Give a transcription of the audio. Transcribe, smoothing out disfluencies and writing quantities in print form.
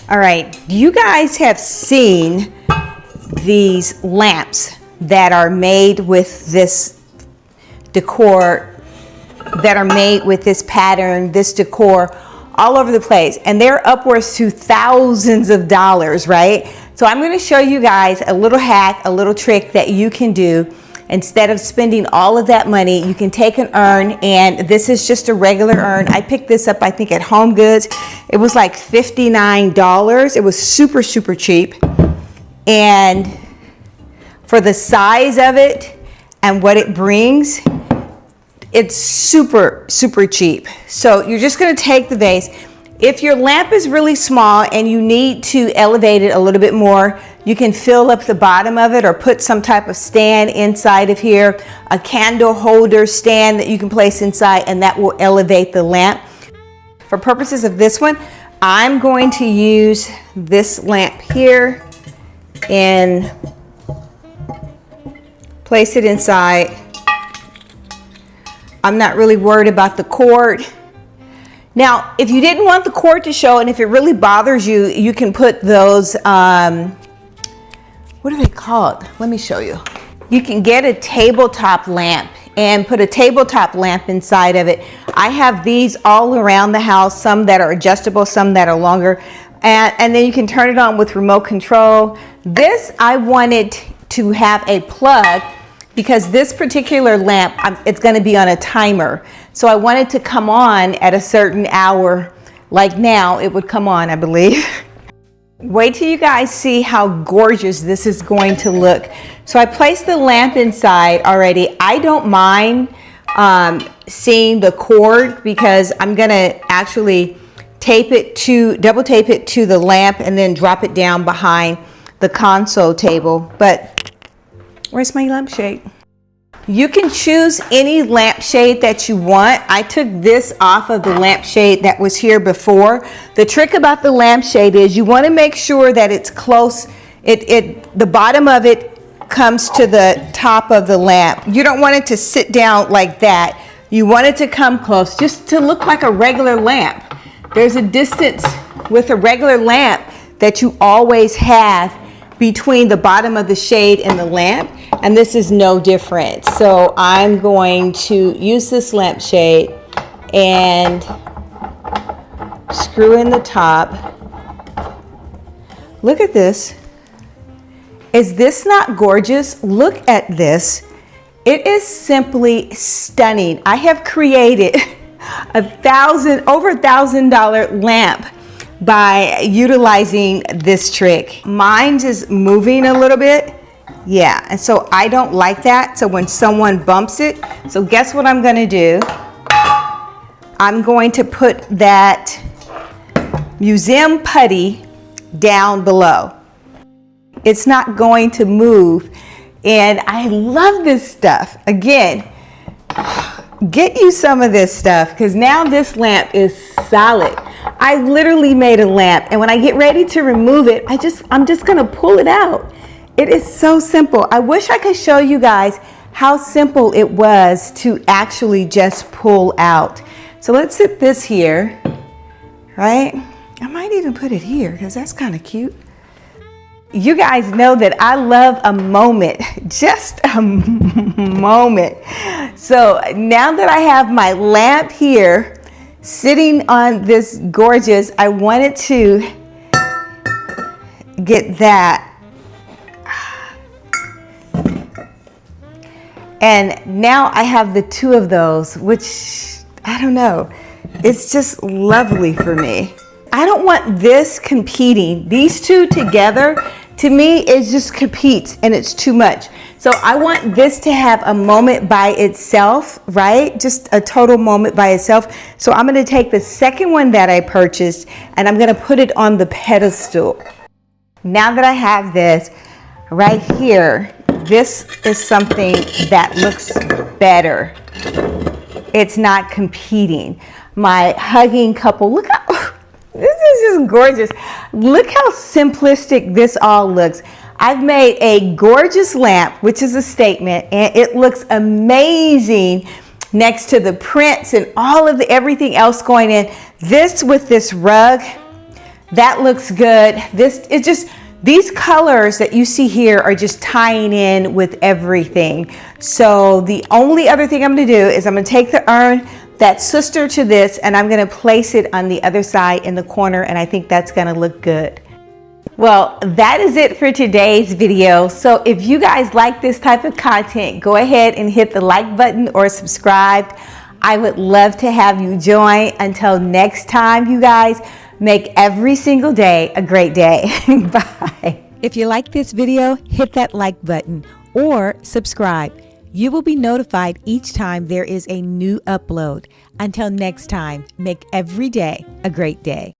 All right, you guys have seen these lamps that are made with this decor, that are made with this pattern, this decor all over the place, and they're upwards to thousands of dollars, right? So I'm going to show you guys a little hack, a little trick that you can do. Instead of spending all of that money, you can take an urn, and this is just a regular urn. I picked this up, I think, at HomeGoods. It was like $59. It was super, super cheap. And for the size of it and what it brings, it's super, super cheap. So you're just gonna take the vase. If your lamp is really small and you need to elevate it a little bit more, you can fill up the bottom of it or put some type of stand inside of here, a candle holder stand that you can place inside, and that will elevate the lamp. For purposes of this one, I'm going to use this lamp here and place it inside. I'm not really worried about the cord. Now, if you didn't want the cord to show, and if it really bothers you, you can put those, what are they called? Let me show you. You can get a tabletop lamp and put a tabletop lamp inside of it. I have these all around the house, some that are adjustable, some that are longer, and then you can turn it on with remote control. This, I wanted to have a plug because this particular lamp, it's going to be on a timer. So I wanted to come on at a certain hour, like now it would come on, I believe. Wait till you guys see how gorgeous this is going to look. So I placed the lamp inside already. I don't mind seeing the cord because I'm going to actually double tape it to the lamp and then drop it down behind the console table. But where's my lampshade? You can choose any lampshade that you want. I took this off of the lampshade that was here before. The trick about the lampshade is you want to make sure that it's close. The bottom of it comes to the top of the lamp. You don't want it to sit down like that. You want it to come close, just to look like a regular lamp. There's a distance with a regular lamp that you always have between the bottom of the shade and the lamp, and this is no different. So I'm going to use this lampshade and screw in the top. Look at this. Is this not gorgeous? Look at this. It is simply stunning. I have created over $1,000 lamp by utilizing this trick. Mine is moving a little bit. Yeah, and so I don't like that. So when someone bumps it, so guess what I'm gonna do? I'm going to put that museum putty down below. It's not going to move. And I love this stuff. Again, get you some of this stuff because now this lamp is solid. I literally made a lamp, and when I get ready to remove it, I'm just gonna pull it out. It is so simple. I wish I could show you guys how simple it was to actually just pull out. So let's sit this here, right? I might even put it here because that's kind of cute. You guys know that I love a moment, just a moment. So now that I have my lamp here sitting on this gorgeous, I wanted to get that. And now I have the two of those, which I don't know, it's just lovely for me. I don't want this competing. These two together, to me, it just competes and it's too much. So I want this to have a moment by itself, right? Just a total moment by itself. So I'm gonna take the second one that I purchased and I'm gonna put it on the pedestal. Now that I have this right here, this is something that looks better. It's not competing. My hugging couple, look how, this is just gorgeous. Look how simplistic this all looks. I've made a gorgeous lamp, which is a statement, and it looks amazing next to the prints and all of everything else going in. This with this rug, That looks good. This is just, these colors that you see here are just tying in with everything. So the only other thing I'm gonna do is I'm gonna take the urn that's sister to this and I'm gonna place it on the other side in the corner, and I think that's gonna look good. Well, that is it for today's video. So if you guys like this type of content, go ahead and hit the like button or subscribe. I would love to have you join. Until next time, you guys, make every single day a great day. Bye. If you like this video, hit that like button or subscribe. You will be notified each time there is a new upload. Until next time, make every day a great day.